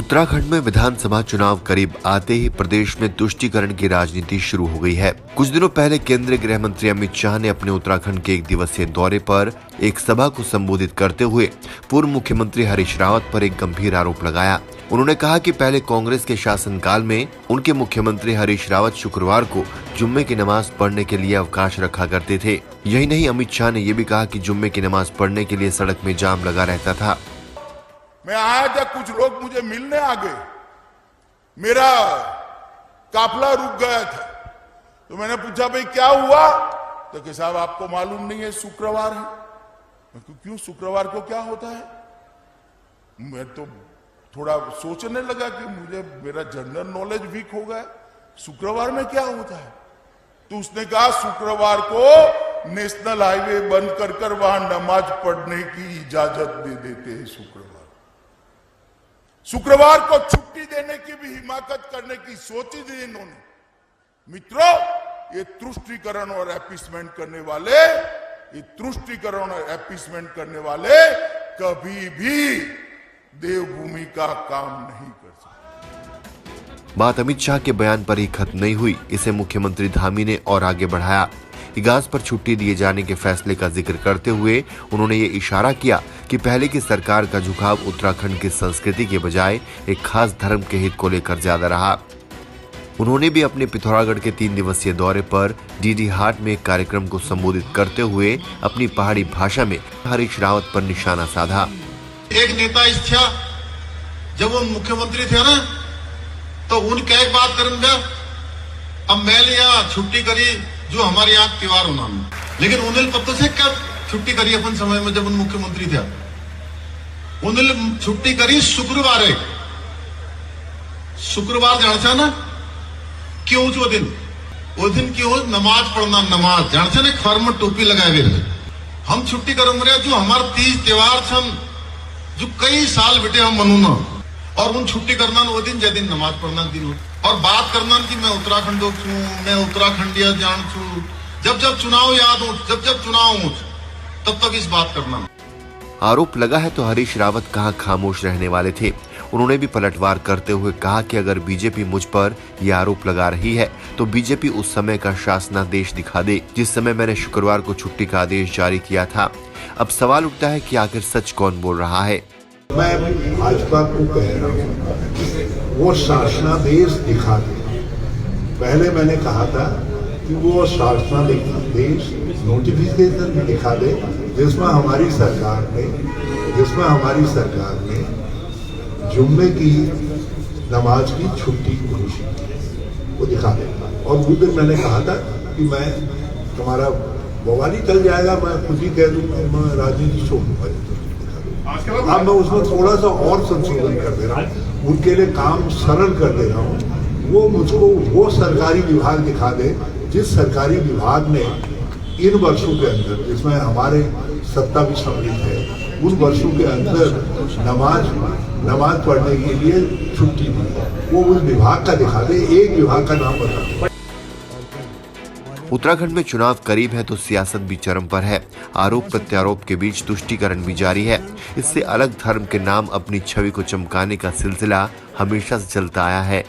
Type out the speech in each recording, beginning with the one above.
उत्तराखंड में विधानसभा चुनाव करीब आते ही प्रदेश में तुष्टीकरण की राजनीति शुरू हो गई है। कुछ दिनों पहले केंद्रीय गृह मंत्री अमित शाह ने अपने उत्तराखंड के 1 दिवसीय दौरे पर एक सभा को संबोधित करते हुए पूर्व मुख्यमंत्री हरीश रावत पर एक गंभीर आरोप लगाया। उन्होंने कहा कि पहले कांग्रेस के शासनकाल में उनके मुख्यमंत्री हरीश रावत शुक्रवार को जुम्मे की नमाज पढ़ने के लिए अवकाश रखा करते थे। यही नहीं, अमित शाह ने ये भी कहा कि जुम्मे की नमाज पढ़ने के लिए सड़क में जाम लगा रहता था। मैं आया था, कुछ लोग मुझे मिलने आ गए, मेरा काफिला रुक गया था, तो मैंने पूछा भाई क्या हुआ, तो कि साहब आपको मालूम नहीं है शुक्रवार है। मैं क्यों, शुक्रवार को क्या होता है? मैं तो थोड़ा सोचने लगा कि मुझे मेरा जनरल नॉलेज वीक हो गया, शुक्रवार में क्या होता है? तो उसने कहा शुक्रवार को नेशनल हाईवे बंद कर वहां नमाज पढ़ने की इजाजत दे देते हैं। शुक्रवार को छुट्टी देने की भी हिमाकत करने की सोची थी इन्होंने। मित्रों, ये तुष्टीकरण और अपीसमेंट करने वाले कभी भी देवभूमि का काम नहीं कर सकते। बात अमित शाह के बयान पर ही खत्म नहीं हुई, इसे मुख्यमंत्री धामी ने और आगे बढ़ाया। इगास पर छुट्टी दिए जाने के फैसले का जिक्र करते हुए उन्होंने ये इशारा किया कि पहले की सरकार का झुकाव उत्तराखंड की संस्कृति के बजाय एक खास धर्म के हित को लेकर ज्यादा रहा। उन्होंने भी अपने पिथौरागढ़ के 3 दिवसीय दौरे पर डीडी हाट में एक कार्यक्रम को संबोधित करते हुए अपनी पहाड़ी भाषा में हरीश रावत पर निशाना साधा। एक नेता था, जब वो मुख्यमंत्री थे ना, तो उनका एक बात करूंगा, अब मैं लिया छुट्टी करी जो हमारे यहाँ त्योहार होना, लेकिन उन्हें पता से कब छुट्टी करी अपन समय में जब उन मुख्यमंत्री थे, उन्हें छुट्टी करी शुक्रवार जानते ना क्यों? वो दिन क्यों नमाज पढ़ना, नमाज जानते ना, खर में टोपी लगाए हुए रहे। हम छुट्टी करेंगे जो हमारे 30 त्योहार छन जो कई साल बेटे हम मनूना, और उन छुट्टी करना वो दिन जय दिन नमाज पढ़ना दिन हो, और बात करना कि मैं उत्तराखंड छू, मैं उत्तराखंडिया जान छू, जब चुनाव याद हो, जब चुनाव हो तब तक इस बात करना। आरोप लगा है तो हरीश रावत कहां खामोश रहने वाले थे। उन्होंने भी पलटवार करते हुए कहा कि अगर बीजेपी मुझ पर यह आरोप लगा रही है तो बीजेपी उस समय का शासनादेश दिखा दे जिस समय मैंने शुक्रवार को छुट्टी का आदेश जारी किया था। अब सवाल उठता है कि आखिर सच कौन बोल रहा है। मैं भाजपा को कह रहा हूँ वो शासनादेश दिखा दे। पहले मैंने कहा था कि वो शासनादेश नोटिफिकेशन भी दिखा दे जिसमें हमारी सरकार ने जुम्मे की नमाज की छुट्टी घोषित की, वो दिखा दे। और उस दिन मैंने कहा था कि मैं तुम्हारा बवाली चल जाएगा, मैं खुद ही कह दूंगा, मैं राजनीति छोड़ दूंगा। अब मैं उसमें थोड़ा सा और संशोधन कर दे रहा हूँ, उनके लिए काम सरल कर दे रहा हूँ। वो मुझको वो सरकारी विभाग दिखा दे जिस सरकारी विभाग ने इन वर्षों के अंदर, जिसमें हमारे सत्ता भी सम्मिलित है, उन वर्षों के अंदर नमाज पढ़ने के लिए छुट्टी दी है, वो उस विभाग का दिखा दे। एक विभाग का नाम बता। उत्तराखंड में चुनाव करीब है तो सियासत भी चरम पर है। आरोप प्रत्यारोप के बीच तुष्टीकरण भी जारी है। इससे अलग धर्म के नाम अपनी छवि को चमकाने का सिलसिला हमेशा से चलता आया है।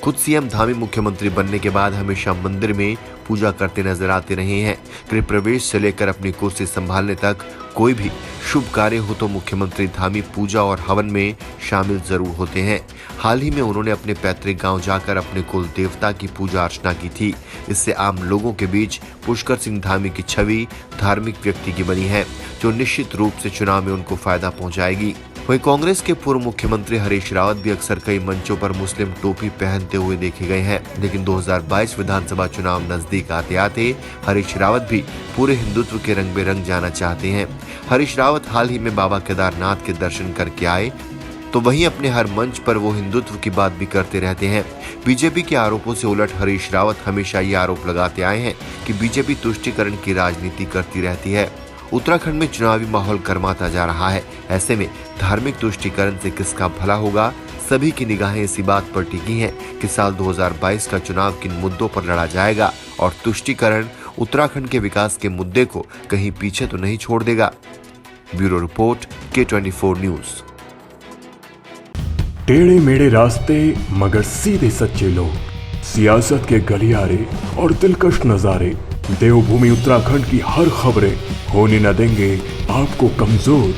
खुद सीएम धामी मुख्यमंत्री बनने के बाद हमेशा मंदिर में पूजा करते नजर आते रहे हैं। गृह प्रवेश से लेकर अपनी कुर्सी संभालने तक कोई भी शुभ कार्य हो तो मुख्यमंत्री धामी पूजा और हवन में शामिल जरूर होते हैं। हाल ही में उन्होंने अपने पैतृक गांव जाकर अपने कुल देवता की पूजा अर्चना की थी। इससे आम लोगों के बीच पुष्कर सिंह धामी की छवि धार्मिक व्यक्ति की बनी है, जो निश्चित रूप से चुनाव में उनको फायदा पहुंचाएगी। वहीं कांग्रेस के पूर्व मुख्यमंत्री हरीश रावत भी अक्सर कई मंचों पर मुस्लिम टोपी पहनते हुए देखे गए हैं, लेकिन 2022 विधानसभा चुनाव नजदीक आते आते हरीश रावत भी पूरे हिंदुत्व के रंग में रंग जाना चाहते हैं। हरीश रावत हाल ही में बाबा केदारनाथ के दर्शन करके आए, तो वहीं अपने हर मंच पर वो हिंदुत्व की बात भी करते रहते हैं। बीजेपी के आरोपों से उलट हरीश रावत हमेशा ये आरोप लगाते आए हैं कि बीजेपी तुष्टीकरण की राजनीति करती रहती है। उत्तराखंड में चुनावी माहौल गर्माता जा रहा है। ऐसे में धार्मिक तुष्टीकरण से किसका भला होगा, सभी की निगाहें इसी बात पर टिकी हैं कि साल 2022 का चुनाव किन मुद्दों पर लड़ा जाएगा और तुष्टीकरण उत्तराखंड के विकास के मुद्दे को कहीं पीछे तो नहीं छोड़ देगा। Bureau report K24 news. टेढ़े मेढ़े रास्ते मगर सीधे सच्चे लोग, सियासत के गलियारे और दिलकश नजारे, देवभूमि उत्तराखंड की हर खबरें होने न देंगे आपको कमजोर।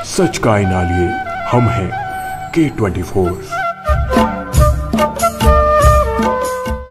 सच का आईना लिए हम हैं K24।